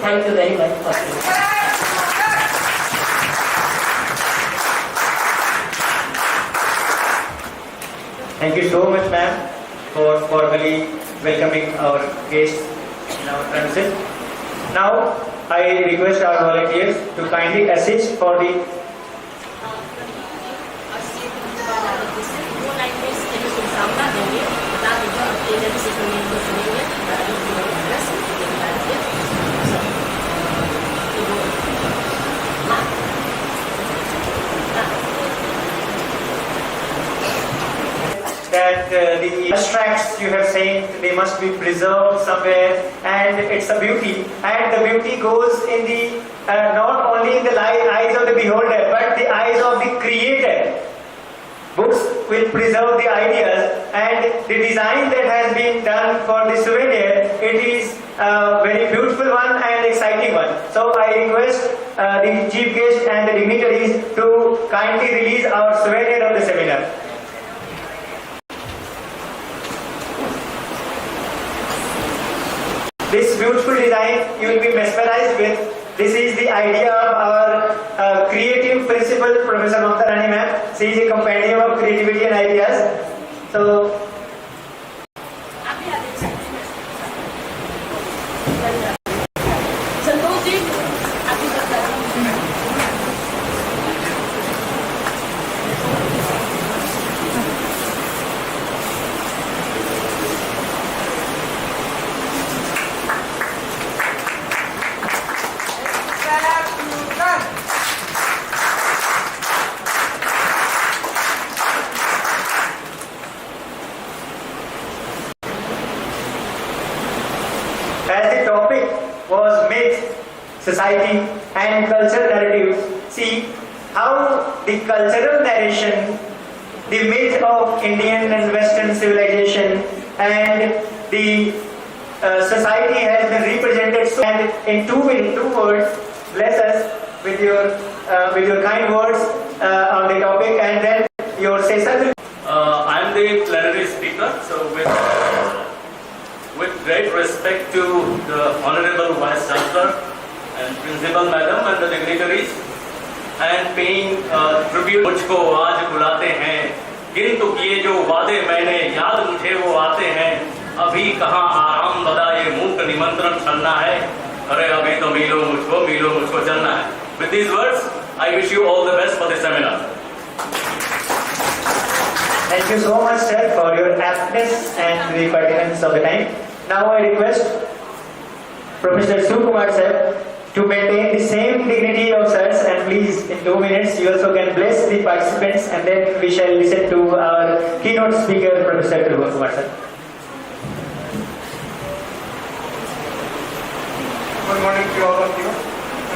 thank you very much for this. Thank you so much, ma'am, for formally welcoming our guests in our premises. Now, I request our volunteers to kindly assist for the that the abstracts you have seen, they must be preserved somewhere, and it's a beauty, and the beauty goes in the not only in the eyes of the beholder but the eyes of the creator. Books will preserve the ideas, and the design that has been done for the souvenir, it is a very beautiful one and exciting one. So I request the chief guest and the dignitaries to kindly release our souvenir of the seminar. This beautiful design you will be mesmerized with. This is the idea of our creative principal, Professor Mamta Rani ma'am. She is a compendium of creativity and ideas. So, as the topic was myth, society and cultural narratives, see how the cultural narration, the myth of Indian and Western civilization and the society has been represented. So, and in two words, bless us with your kind words on the topic, and then your session. I am the plenary speaker, so with great respect to the Honorable Vice Chancellor and Principal Madam and the dignitaries, and paying tribute. मुझको आज बुलाते हैं, गिन तो किए जो वादे मैंने, याद मुझे वो आते हैं, अभी कहाँ आराम बदा ये मूक निमंत्रण चलना है, अरे अभी तो मिलो मुझको चलना है. With these words, I wish you all the best for the seminar. Thank you so much, sir, for your aptness and the pertinence of the time. Now I request Professor Sukumar sir to maintain the same dignity of sirs, and please in 2 minutes you also can bless the participants, and then we shall listen to our keynote speaker, Professor Sukumar sir. Good morning to all of you.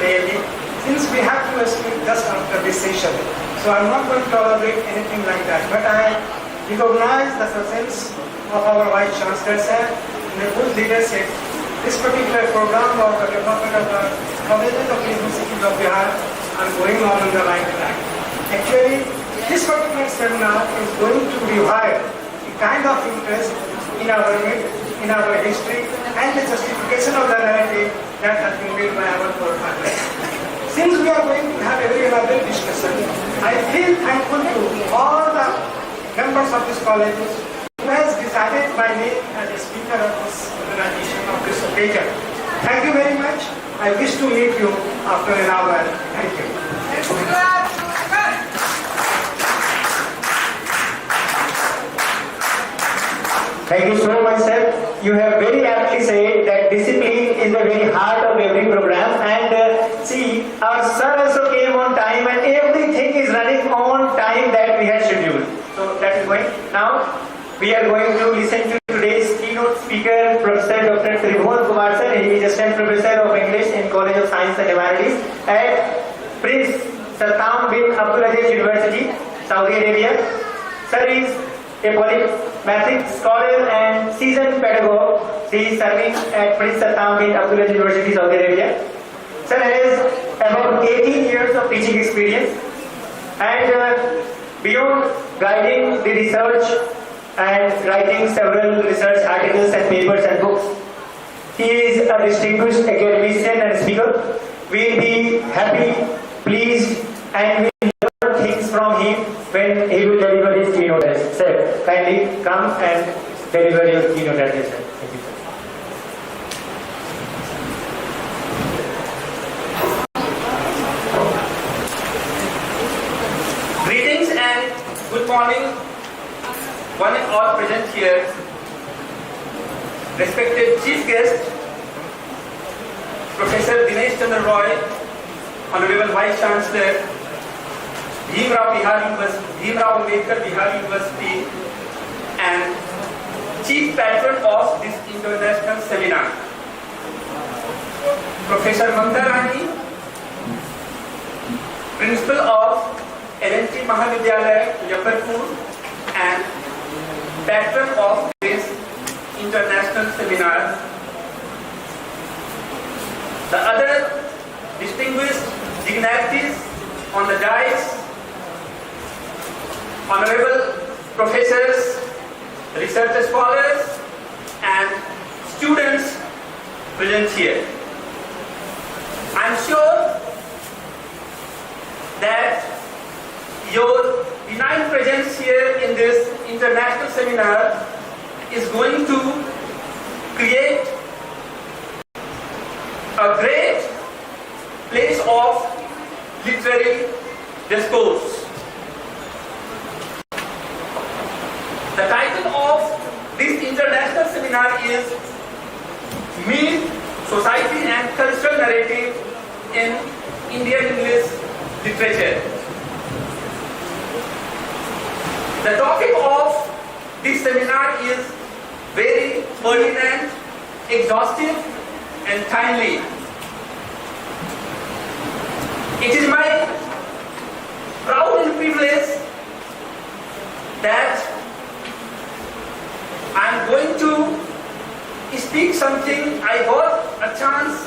Really, since we have to speak just after this session, so I'm not going to tolerate anything like that, but I recognize the presence of our Vice Chancellor sir in the good leadership. This particular program of the development of the colleges of the University of Bihar are going on the right track. Actually, this particular seminar is going to revive the kind of interest in our myth, in our history, and the justification of the narrative that has been made by our forefathers. Since we are going to have every other discussion, I feel thankful to all the members of this college who has decided my name as a speaker of this organization of this occasion. Thank you very much. I wish to meet you after an hour. Thank you. Thank you so much, sir. You have very aptly said that discipline is the very heart of every program, and see, our sir also came on time, and everything is running on time that we had scheduled. So that is going. Now, we are going to listen to today's keynote speaker, Professor Dr. Tribhuvan Kumar sir. He is Assistant Professor of English in College of Science and Humanities at Prince Sultan bin Abdulaziz University, Saudi Arabia. Sir is a polymath scholar and seasoned pedagogue. He is serving at Prince Sultan bin Abdulaziz University, Saudi Arabia. Sir has about 18 years of teaching experience, and beyond guiding the research and writing several research articles and papers and books, he is a distinguished academician and speaker. sure we'll be happy, pleased, and we'll learn things from him when he will deliver his keynote address. Sir, kindly come and deliver your keynote address. Thank you, sir. Greetings and good morning, one and all present here. Respected Chief Guest, Professor Dinesh Chandra Roy, Honorable Vice Chancellor, Bhimrao Ambedkar Bihar University, and Chief Patron of this international seminar, Professor Mamta Rani, Principal of L&T Mahavidyalaya, Muzaffarpur, and Patron of this international seminar. The other distinguished dignitaries on the dais, honorable professors, research scholars, and students present here. I am sure that your benign presence here in this international seminar is going to create a great place of literary discourse. The title of this international seminar is Myth, Society and Cultural Narrative in Indian English Literature. The topic of this seminar is very pertinent, exhaustive, and timely. It is my proud and privilege that I am going to speak something. I got a chance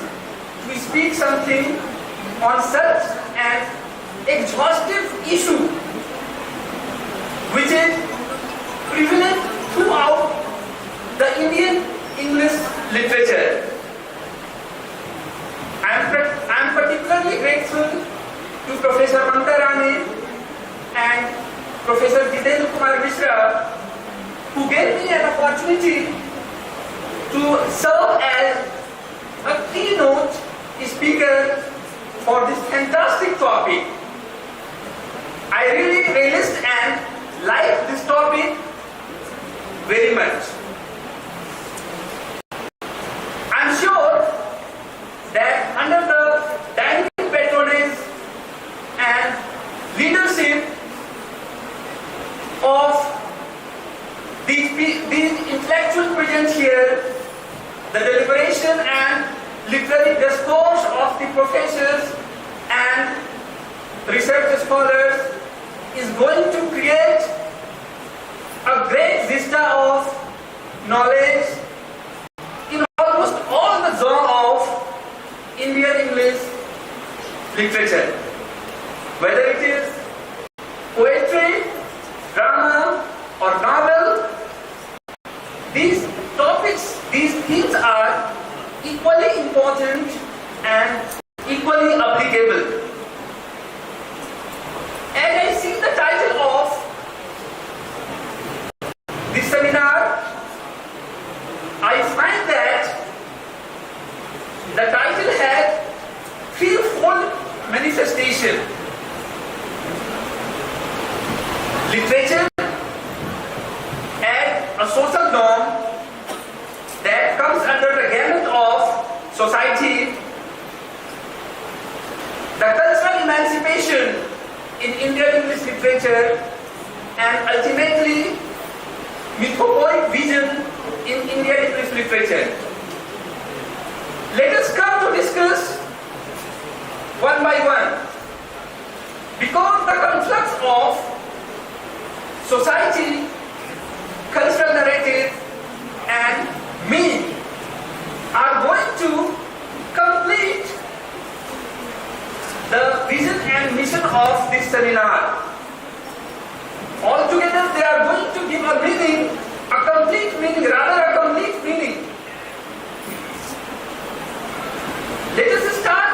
to speak something on such an exhaustive issue which is prevalent throughout the Indian English literature. I am particularly grateful to Professor Mamta Rani and Professor Jitendra Kumar Mishra, who gave me an opportunity to serve as a keynote speaker for this fantastic topic. I really relished and like this topic very much. I am sure that under the dynamic patronage and leadership of these intellectual presence here, the deliberation and literary discourse of the professors and research scholars is going to create a great vista of knowledge in almost all the genre of Indian English literature, whether it is poetry, drama, or novel. These topics, these themes are equally important and equally applicable. As I see the title of this seminar, I find that the title had threefold manifestation. Literature as a social norm that comes under the gamut of society, the cultural emancipation in Indian English literature, and ultimately mythopoeic vision in Indian English literature. Let us come to discuss one by one, because the conflux of society, cultural narrative, and myth are going to complete the vision and mission of this seminar. Altogether, they are going to give a meaning, a complete meaning, rather a complete meaning. Let us start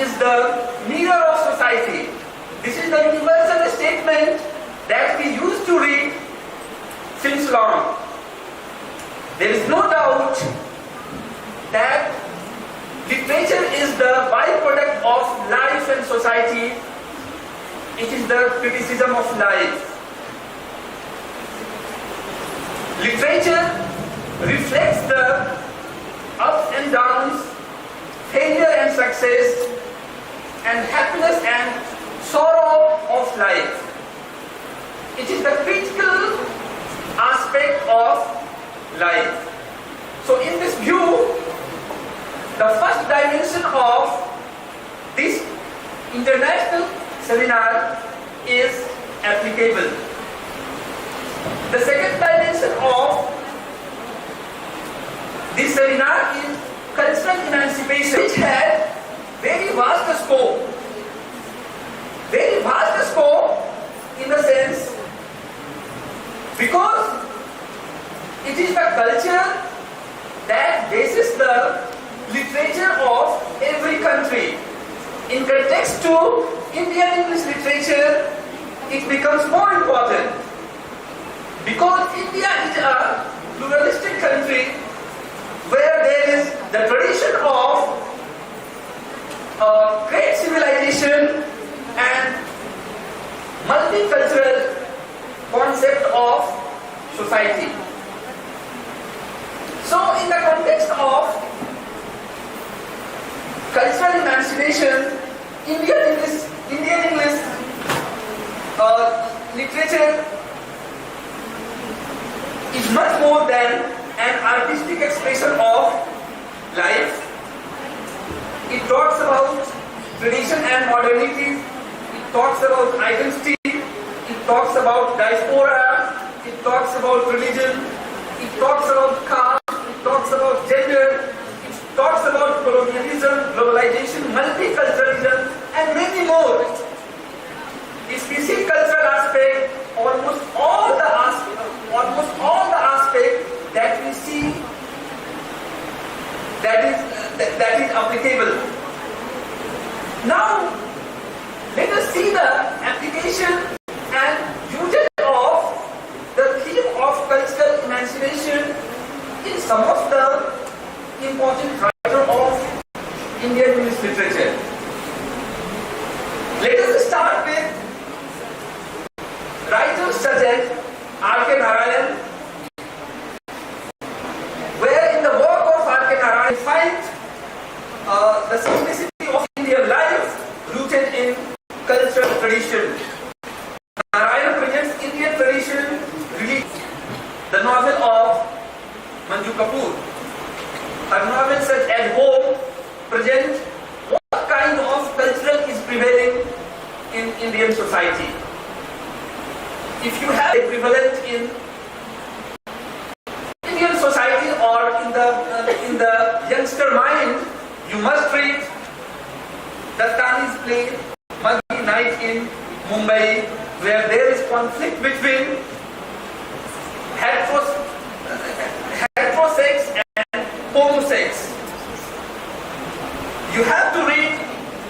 is the mirror of society. This is the universal statement that we used to read since long. There is no doubt that literature is the byproduct of life and society. It is the criticism of life. Literature reflects the ups and downs, failure and success, and happiness and sorrow of life. It is the critical aspect of life. So in this view, the first dimension of this international seminar is applicable. The second dimension of this seminar is cultural emancipation, which had very vast scope. Very vast scope in the sense because it is the culture that bases the literature of every country. In context to Indian English literature, it becomes more important because India is a pluralistic country where there is the tradition of great civilization and multicultural concept of society. So in the context of cultural emancipation, Indian English literature is much more than an artistic expression of life. It talks about tradition and modernity. It talks about identity. It talks about diaspora. It talks about religion. It talks about caste. It talks about gender. It talks about colonialism, globalization, multiculturalism, and many more. If we see cultural aspect, almost all the aspects that we see that is applicable. Now, let us see the application and usage of the theme of cultural emancipation in some of the important writers of Indian English literature. Let us start with writers such as R.K. Narayan, where in the work of R.K. Narayan we find the simplicity of Indian life rooted in cultural tradition. Narayan presents Indian tradition, the novel of Manju Kapoor. Her novels such as Home present what kind of culture is prevailing in Indian society. If you have a prevalent in Indian society or in the youngster mind, you must read Dastani's play Muggy Night in Mumbai, where there is conflict between heterosex and homosex. You have to read,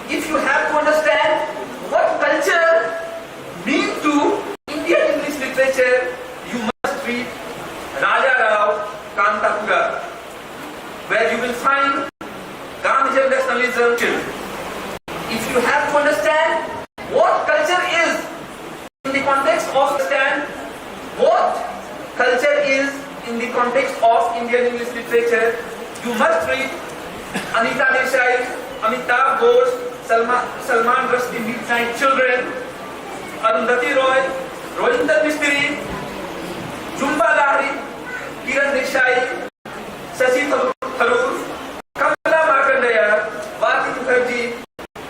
if you have to understand what culture means to Indian English literature, you must read Raja Rao Kantapura, where you will find Gandhian nationalism. If you have to understand what culture is in the context of Indian English literature, you must read Anita Desai, Amitabh Ghosh, Salman Rushdie, Midnight Children, Arundhati Roy, Rohinder Mistry, Jhumpa Lahiri, Kiran Desai, Shashi Tharoor, Kamala Markandeya, Vati Mukherjee,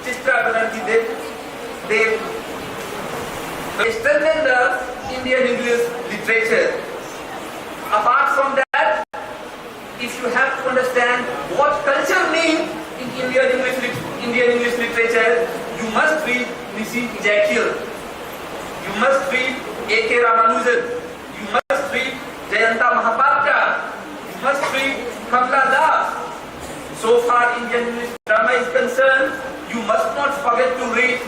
Chitra Banerjee Dev. They strengthen the Indian English literature. Apart from that, if you have to understand what culture means in Indian English literature, you must read Nissim Ezekiel, you must read A.K. Ramanujan, you must read Jayanta Mahapatra, you must read Kamla Das. So far Indian English drama is concerned, you must not forget to read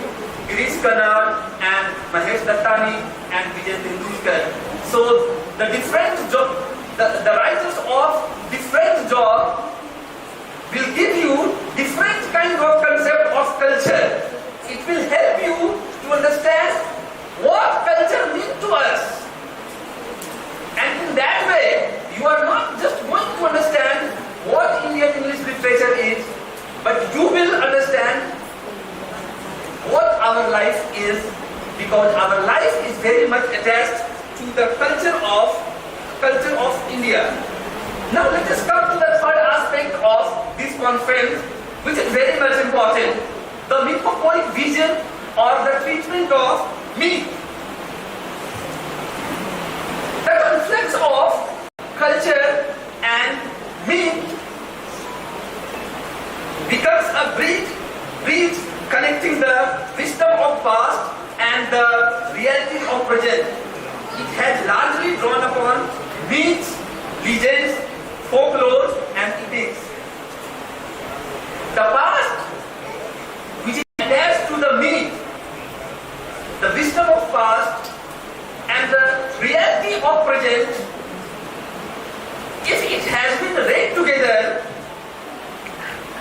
Girish Karnad and Mahesh Dattani and Vijay Tendulkar. So the writers of different job will give you different kind of concept of culture. It will help you to understand what culture means to us. And in that way, you are not just going to understand what Indian English literature is, but you will understand what our life is, because our life is very much attached to the culture of India. Now let us come to the third aspect of this conference, which is very much important: the mythopoeic vision or the treatment of myth. The conflicts of culture and myth becomes a bridge connecting the wisdom of past and the reality of present. It has largely drawn upon myths, legends, folklore and epics. The past, which is attached to the myth, the wisdom of past and the reality of present, if it has been read together,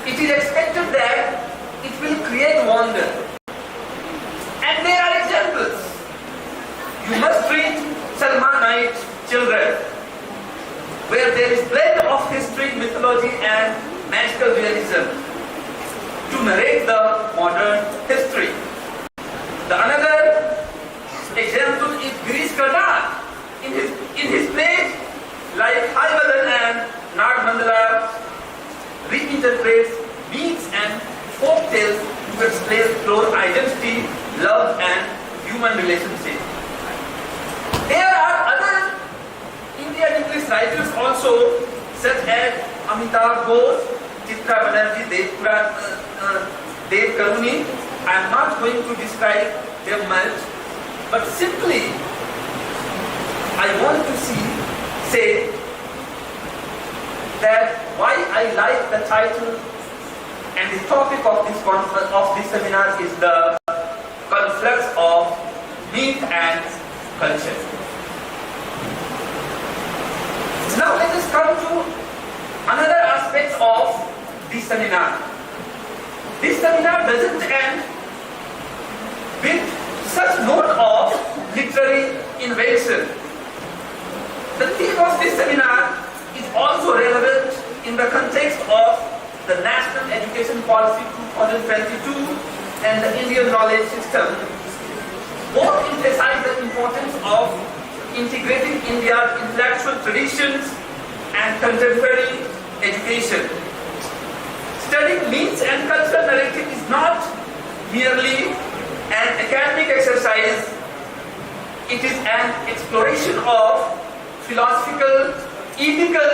it is expected that it will create wonder. And there are examples. You must read Salmanite Children, where there is blend of history, mythology and magical realism to narrate the modern history. The another example is Girish Karnad. In his plays like Harivadan and Nag Mandala reinterprets myths and folk tales to explore identity, love and human relationships. There are other Indian English writers also, such as Amitabh Ghosh, Chitra Banerjee, Dev Karuni. I am not going to describe them much, but simply I want to say that why I like the title and the topic of this conference, of this seminar, is the conflux of myth and culture. Now let us come to another aspect of this seminar. This seminar doesn't end with such note of literary invention. The theme of this seminar is also relevant in the context of the National Education Policy 2022 and the Indian knowledge system. Both emphasize the importance of integrating India's intellectual traditions and contemporary education. Studying myths and cultural narrative is not merely an academic exercise, it is an exploration of philosophical, ethical,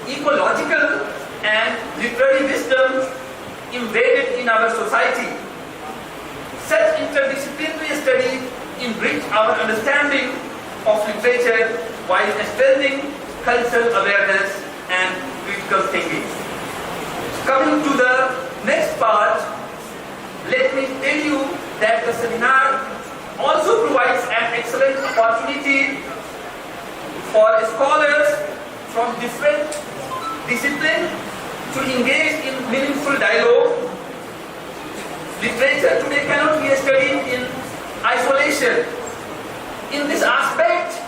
ecological and literary wisdom embedded in our society. Such interdisciplinary studies enrich our understanding of literature while strengthening cultural awareness and critical thinking. Coming to the next part, let me tell you that the seminar also provides an excellent opportunity for scholars from different disciplines to engage in meaningful dialogue. Literature today cannot be studied in isolation. In this aspect,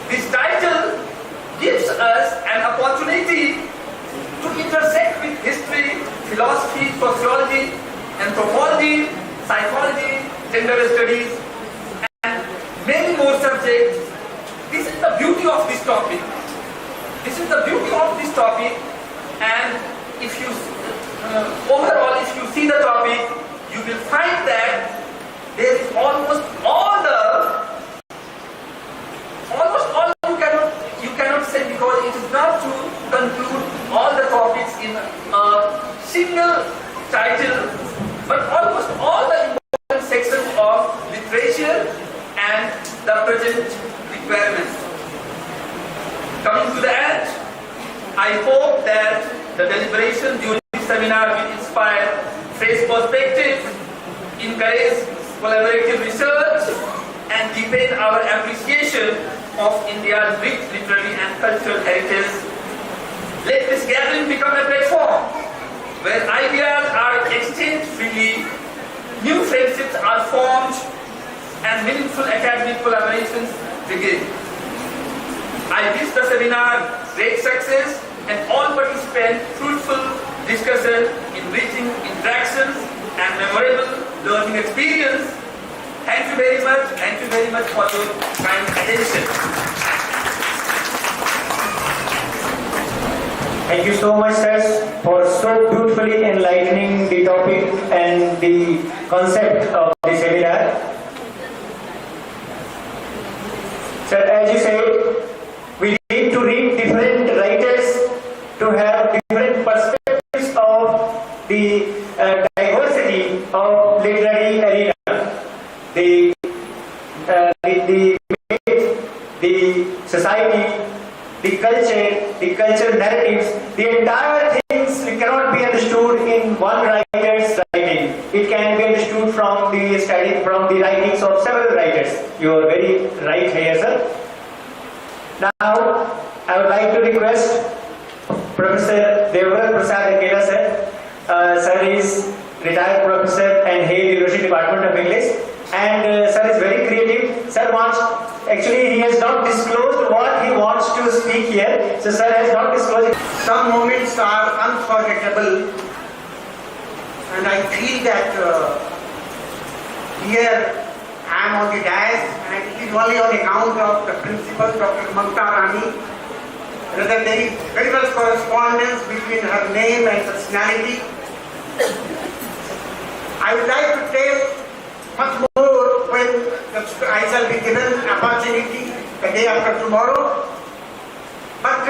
this title gives us an opportunity to intersect with history, philosophy, sociology, anthropology, psychology, gender studies, and many more subjects. This is the beauty of this topic. This is the beauty of this topic, and if you overall, if you see the topic, you will find that there is almost all you cannot say, because it is not to conclude all the topics in a single title, but almost all the important sections of literature and the present requirements. Coming to the end, I hope that the deliberation during this seminar will inspire fresh perspectives, encourage collaborative research, and deepen our appreciation of India's rich literary and cultural heritage. Let this gathering become a platform where ideas are exchanged freely, new friendships are formed, and meaningful academic collaborations begin. I wish the seminar great success and all participants fruitful discussion, enriching interactions, and memorable learning experience. Thank you very much for your kind attention. Thank you so much, sir, for so beautifully enlightening the topic and the concept of the seminar. Sir, as you said, we need to read different writers to have different perspectives of the diversity of literary arena. The society, the culture narratives, the entire things cannot be understood in one writer's writing. It can be understood from the writings of several writers. You are very right here, sir. Now, I would like to request Professor Devvrat Prasad Akela, sir. Sir is retired professor and head University Department of English, and sir is very creative. Sir he has not disclosed what he wants to speak here. So sir has not disclosed. Some moments are unforgettable, and I feel that here I am on the dais, and it is only on account of the principal, Dr. Mamta Rani. There is very much correspondence between her name and personality. I would like to tell much more when I shall be given opportunity the day after tomorrow. But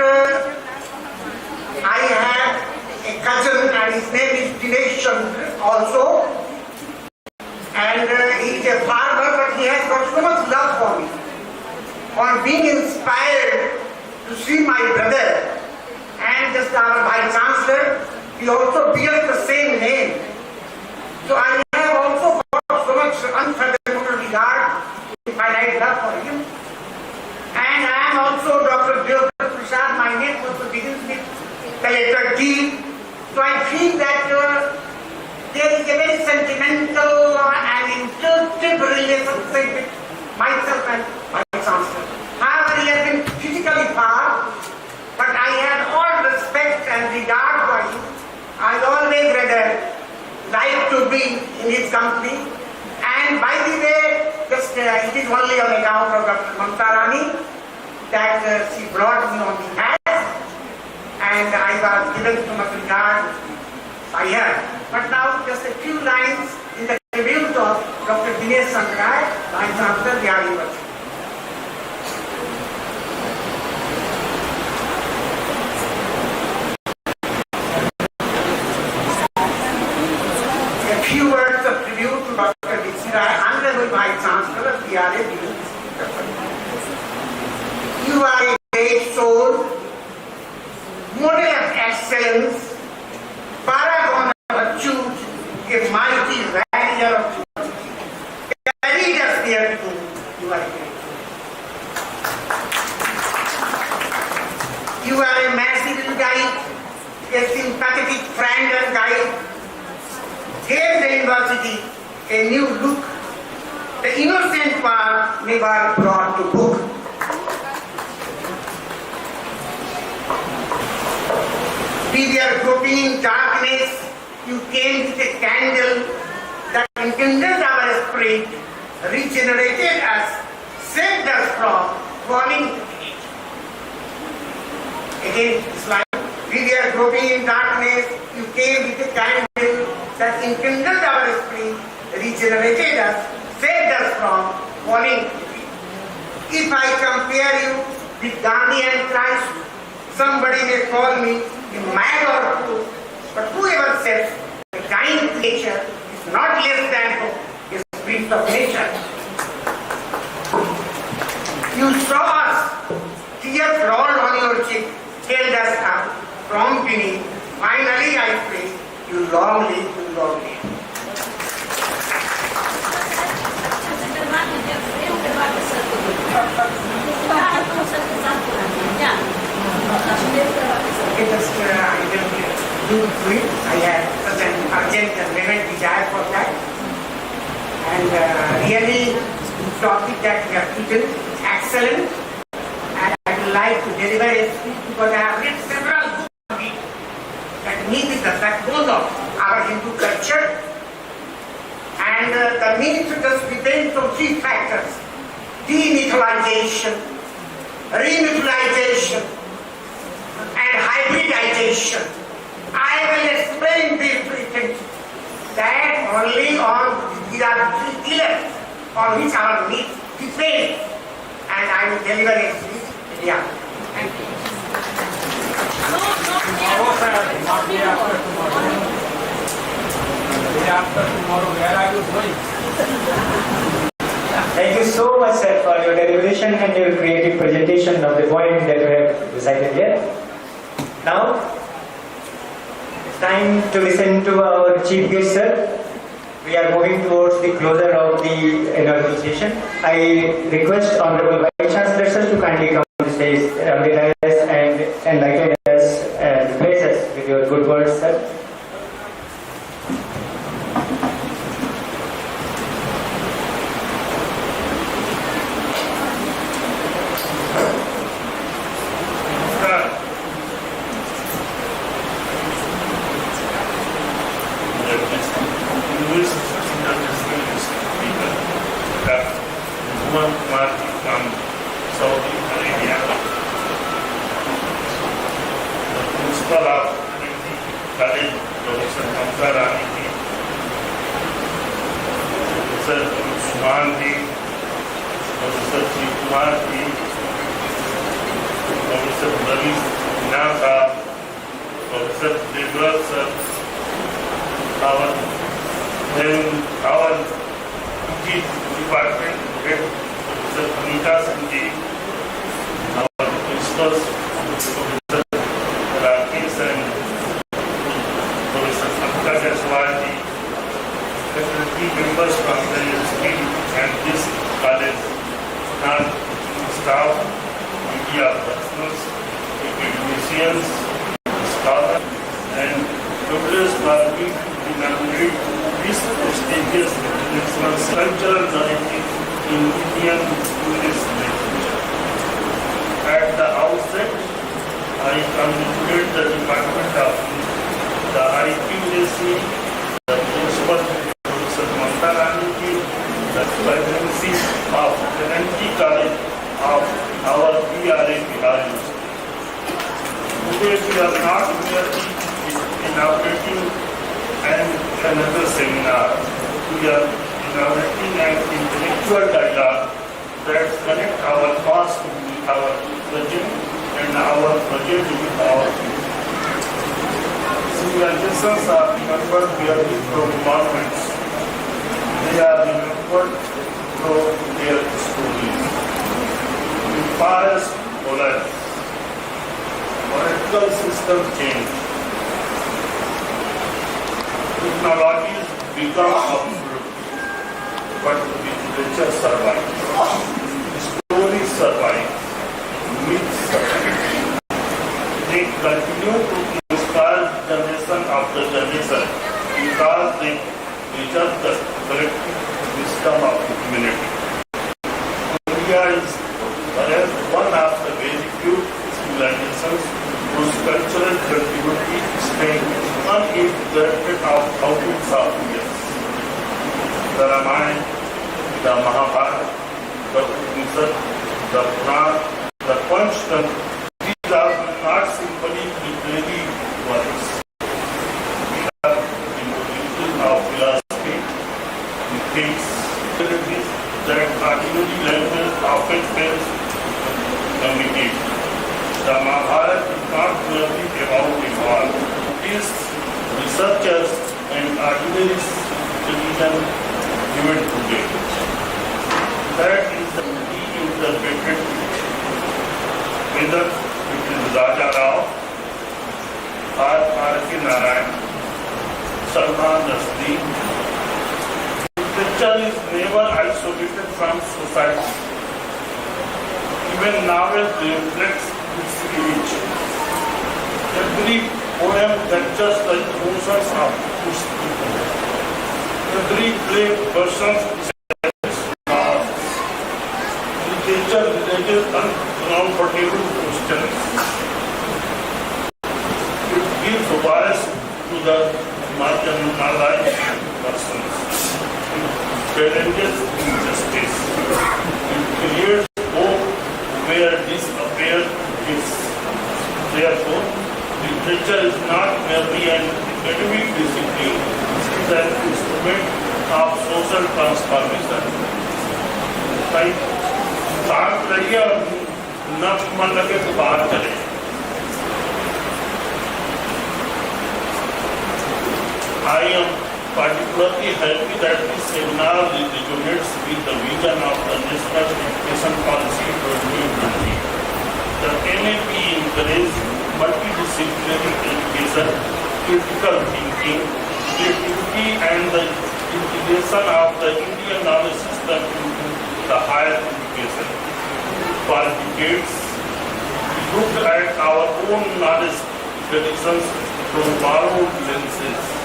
I have a cousin, and his name is Dinesh Chandra also, and he is a farmer, but he has got so much love for me. On being inspired to see my brother, and just our Vice Chancellor, he also bears the same name. So I have also got so much unfathomable regard, infinite love for him. And I am also Dr. Devvrat Prasad. My name also begins with the letter D. So I feel that there is a very sentimental and intuitive relationship with myself and Vice Chancellor. However, he has been physically far, but I had all respect and regard for him. I always rather like to be in his company. And by the way, just it is only on account of Dr. Mamta Rani that she brought me on the dais, and I was given so much regard by her. But now just a few lines in the tribute of Dr. Dinesh Chandra, Vice Chancellor, Bihar University. Few words of tribute to Dr. D.C. Rai, Honorable Vice Chancellor of BRA. You are a great soul, model of excellence, paragon of virtue, a mighty barrier of humanity. Carried us there too, you are great. You are a merciful guide, a sympathetic friend and guide. Gave the university a new look. The innocent part never brought to book. We were groping in darkness. You came with a candle that enkindled our spirit, regenerated us, saved us from falling. Again, this line. We were groping in darkness. You came with a candle that enkindled our spirit, regenerated us, saved us from falling. If I compare you with Gandhi and Christ, somebody may call me a mad or a fool, but whoever says the kind creature is not less than a spirit of nature. You saw us, tears rolled on your cheek, held us up from beneath. Finally, I pray, you long live to long live. Okay, just I will do it. I have such an urgent and vivid desire for that. And really, the topic that we have taken is excellent. And I would like to deliver a speech because I have read several books on it. That meat is the backbone of our Hindu culture. And the meat just depends on three factors: demytholization, remytholization, and hybridization. I will explain these three things. That only on these are the three pillars on which our meat depends. And I will deliver a speech. Yeah. Thank you. Tomorrow, sir, not day after tomorrow. Day after tomorrow, where are you going? Thank you so much, sir, for your deliberation and your creative presentation of the point that you have recited here. Now, it's time to listen to our chief guest, sir. We are moving towards the closure of the inaugural session. I request Honorable Vice Chancellor, sir, to kindly come on the stage on the dais and enlighten us and bless us with your good words, sir. From Saudi Arabia, the principal of Trinity College, Professor Hamza Rani ji, Professor Usman ji, Professor Ji Kumar ji, Professor Ravi Sinha sahab, Professor Degwal sir, our department head, Professor Anita Sanji, our principals, Professor Rakesh and Professor Pankaj Aswal, faculty members from the university and this college, and staff, media personnel, academicians, scholars, and progress for me to inaugurate this prestigious international cultural narrative in Indian English literature. At the outset, I congratulate the Department of the IQAC, the Principal Professor Mamta Rani ji, the Presidency of Trinity College of our PRA Bihar University. Today we are not merely inaugurating another seminar. We are inaugurating an intellectual dialogue that connects our past with our present and our present with our future. Civilizations are remembered merely through monuments. They are remembered through their stories. Empires collapse. Political system change. Technologies become obsolete, but literature survives. Stories survive. Myths survive. They continue to inspire generation after generation because they preserve the collective wisdom of humanity. India is perhaps one of the very few civilizations whose cultural continuity stands uninterrupted of thousands of years. The Ramayana, the Mahabharata, the Upanishad, the Purana, the Panchtantra, these are not simply literary works. They are embodiments of philosophy, ethics, abilities that ordinary language often fails to communicate. The Mahabharata is not merely about a war. These researchers and ordinary citizens even today. That is the reinterpreted whether it is Raja Rao or R.K. Narayan, Salman Rushdie. Literature is never isolated from society. Even novel reflects its image. Every poem captures the emotions of its people. Every play versions its norms. Literature raises uncomfortable questions. It gives voice to the marginalized persons. It challenges injustice. It creates hope where despair is. Therefore, literature is not merely an academic discipline, it is an instrument of social transformation. Right? शांत रहिए और न मन लगे तो बाहर चले. I am particularly happy that this seminar resonates with the vision of the National Education Policy 2020. The NAP encourages multidisciplinary education, critical thinking, creativity, and the integration of the Indian knowledge system into the higher education. For decades, we looked at our own knowledge traditions from borrowed lenses.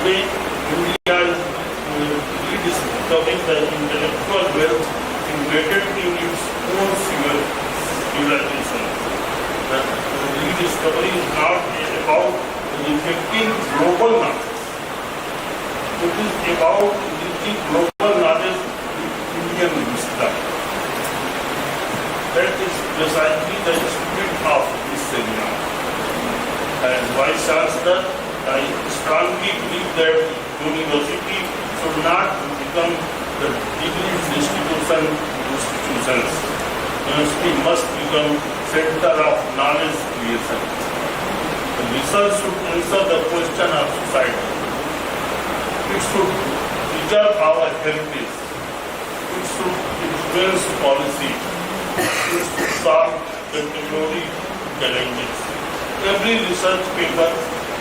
Today, India is rediscovering the intellectual wealth embedded in its own civilization. The rediscovery is not about rejecting global knowledge. It is about reaching global knowledge with Indian wisdom. That is precisely the spirit of this seminar. As Vice Chancellor, I strongly believe that university should not become the degree institutions. University must become center of knowledge creation. The research should answer the question of society. It should preserve our heritage. It should influence policy. It should solve contemporary challenges. Every research paper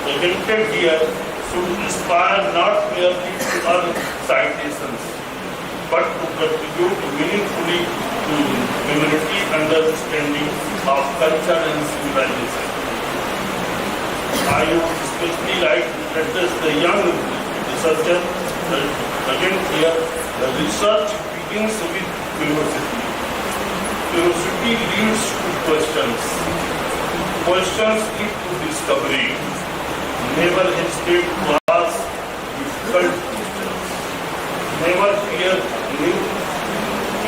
presented here should inspire not merely to earn citations, but to contribute meaningfully to humanity understanding of culture and civilization. I would especially like to address the young researcher present here. The research begins with curiosity. Curiosity leads to questions. Questions lead to discovery. Never hesitate to ask difficult questions. Never fear new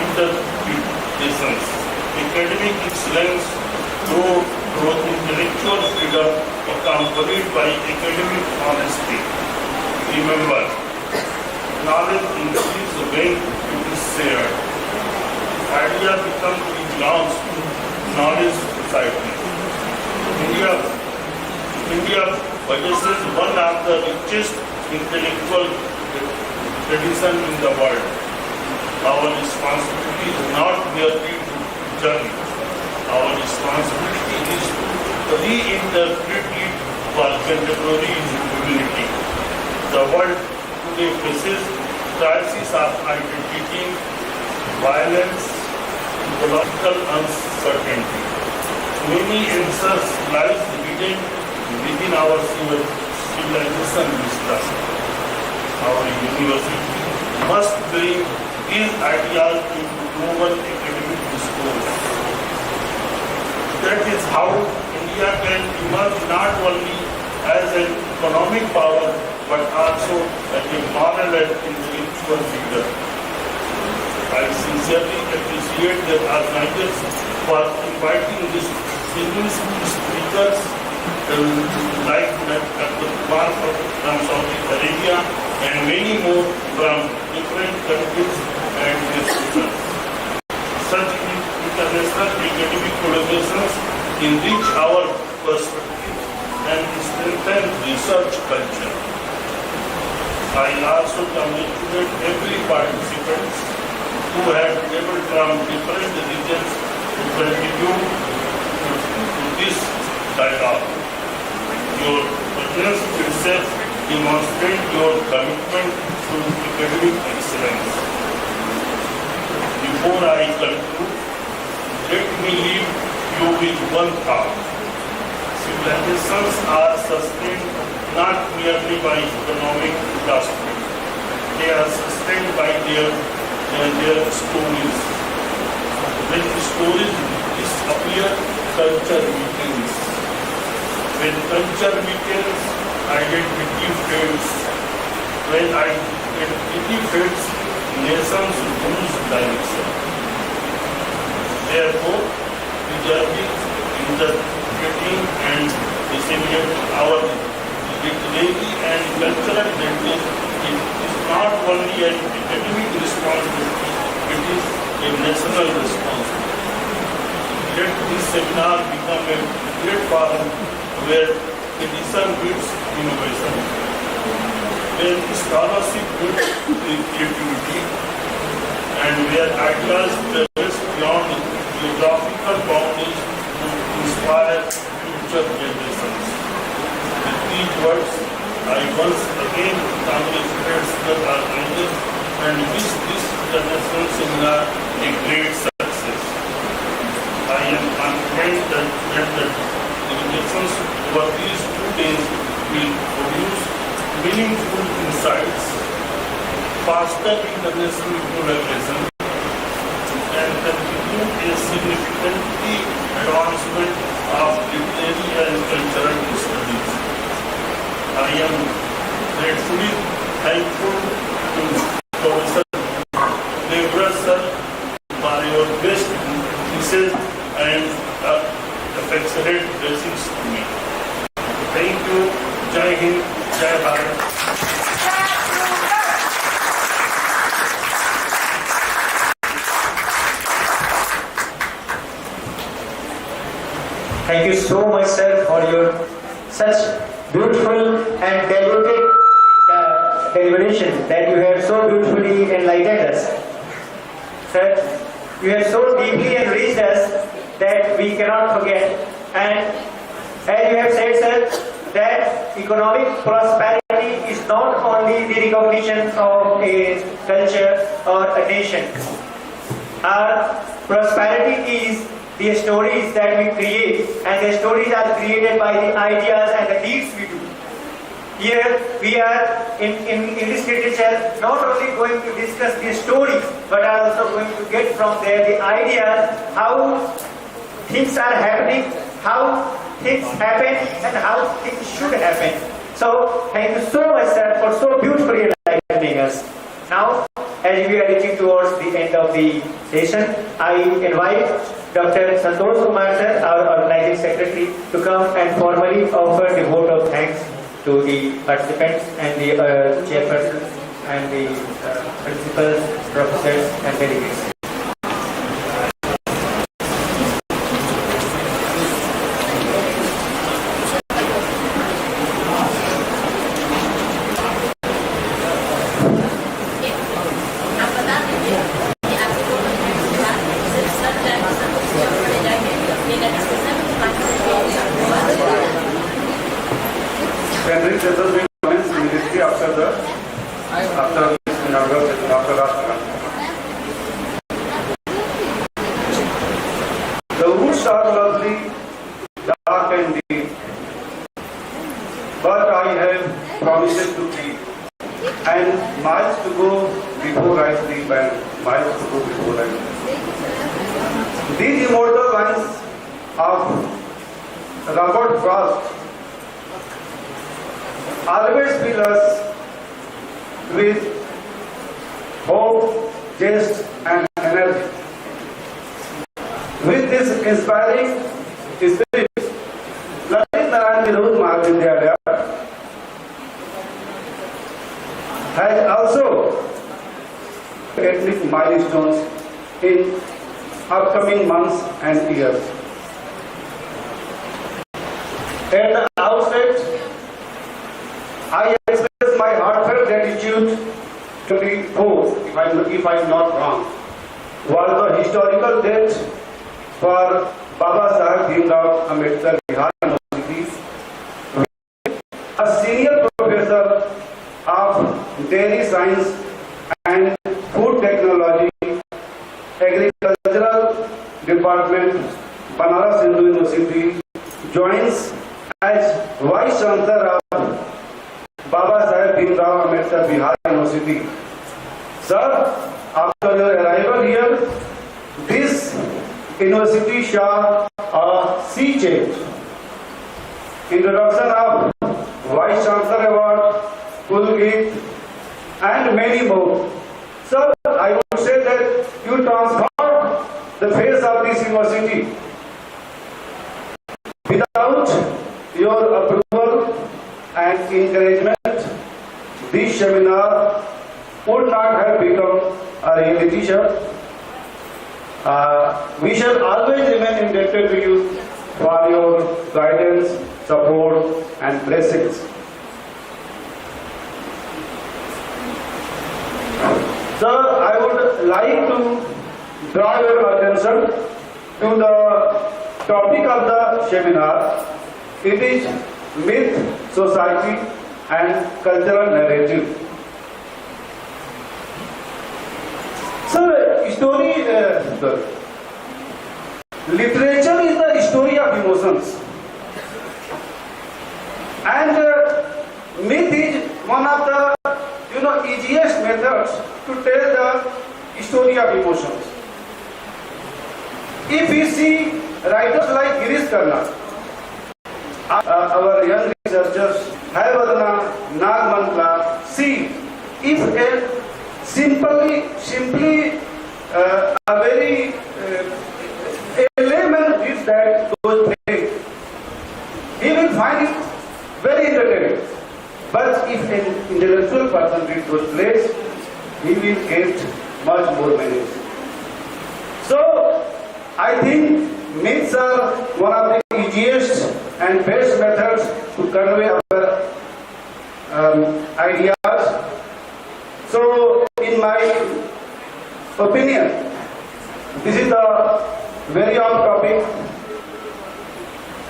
interpretations. Academic excellence through intellectual freedom accompanied by academic honesty. Remember, knowledge increases when it is shared. Idea belongs to knowledge society. India possesses one of the richest intellectual tradition in the world. Our responsibility is not merely to judge. Our responsibility is to reinterpret it for contemporary humanity. The world today faces crises of identity, violence, ecological uncertainty. Many answers lie hidden within our civilization wisdom. Our university must bring these ideas into global academic discourse. That is how India can emerge not only as an economic power but also as a moral and intellectual leader. I sincerely appreciate the organizers for inviting these distinguished speakers like Dr. Kumar from Saudi Arabia and many more from different countries and institutions. Such international academic collaborations enrich our perspective and strengthen research culture. I also congratulate every participant who have traveled from different regions to contribute to this dialogue. Your presence itself demonstrate your commitment to academic excellence. Before I conclude, let me leave you with one thought. Civilizations are sustained not merely by economic prosperity. They are sustained by their stories. When stories disappear, culture weakens. When culture weakens, identity fades. When identity fades, nations lose direction. Therefore, preserving, interpreting and disseminating our literary and cultural heritage is not only an academic responsibility, it is a national responsibility. Let this seminar become a great forum where tradition meets innovation, where scholarship meets creativity, and where ideas traverse beyond geographical boundaries to inspire future generations. With these words, I once again congratulate the organizers and wish this international seminar a great success. I am confident that the delegations over these 2 days will produce meaningful insights, foster international collaboration, and contribute a significant advancement of literary and cultural studies. I am gratefully thankful to Professor Devra sir for your best wishes and affectionate blessings to me. Thank you. Jai Hind, Jai Bharat. Thank you so much, sir, for your such beautiful and devoted deliberation that you have so beautifully enlightened us. Sir, you have so deeply enriched us that we cannot forget. And as you have said, sir, that economic prosperity is not only the recognition of a culture or a nation. Our prosperity is the stories that we create, and the stories are created by the ideas and the deeds we do. Here we are in this literature not only going to discuss the stories, but are also going to get from there the ideas how things are happening, how things happen, and how things should happen. So thank you so much, sir, for so beautifully enlightening us. Now, as we are reaching towards the end of the session, I invite Dr. Santosh Kumar sir, our organizing secretary, to come and formally offer the vote of thanks to the participants and the chairpersons and the principals, professors and delegates. The woods are lovely, dark and deep, but I have promises to keep, and miles to go before I sleep, and miles to go before I sleep. These immortal lines of Robert Frost always fill us with hope, zest, and energy. With this inspiring spirit, Lalit Narayan Virud Mahavidyalaya has also ethnic milestones in upcoming months and years. At the outset, I express my heartfelt gratitude to the fourth, if I'm not wrong, was the historical date for Baba Saheb Bhimrao Ambedkar Bihar University, a senior professor Professor of Dairy Science and Food Technology, Agricultural Department, Banaras Hindu University, joins as Vice Chancellor of Baba Saheb Bhimrao Ambedkar Bihar University. Sir, after your arrival here, this university saw a sea change. Introduction of Vice Chancellor Award, Kulgit, and many more. Sir, I would say that you transformed the face of this university. Without your approval and encouragement, this seminar would not have become a reality, sir. We shall always remain indebted to you for your guidance, support, and blessings. Sir, I would like to draw your attention to the topic of the seminar. It is myth, society, and cultural narrative. Sir, literature is the story of emotions, and myth is one of the easiest methods to tell the story of emotions. If we see writers like Girish Karnad, our young researchers, Hayavadana, Nagmantla, see if simply a very a layman reads those plays, he will find it very entertaining. But if an intellectual person reads those plays, he will get much more meaning. So, I think myths are one of the easiest and best methods to convey our ideas. So, in my opinion, this is the very off topic.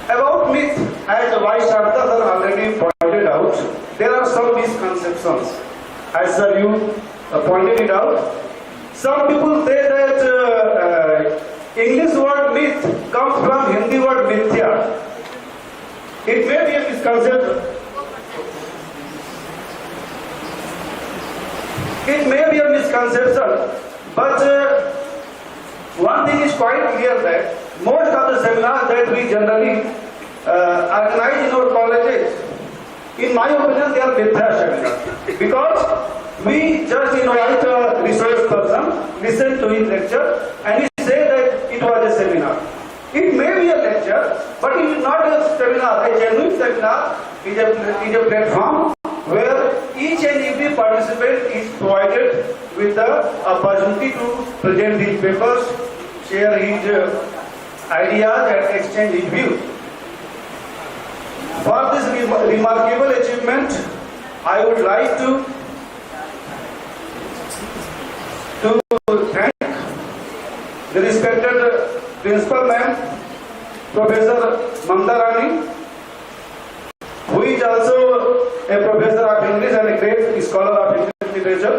About myth, as the Vice Chancellor already pointed out, there are some misconceptions. As Sir, you pointed it out. Some people say that English word myth comes from Hindi word mithya. It may be a misconception. It may be a misconception, but one thing is quite clear that most of the seminars that we generally organize in our colleges, in my opinion, they are mithya seminars, because we just invite a resource person, listen to his lecture, and he say that it was a seminar. It may be a lecture, but it is not a seminar. A genuine seminar is a platform where each and every participant is provided with the opportunity to present his papers, share his ideas, and exchange his views. For this remarkable achievement, I would like to thank the respected Principal Ma'am, Professor Mamta Rani, who is also a professor of English and a great scholar of English literature.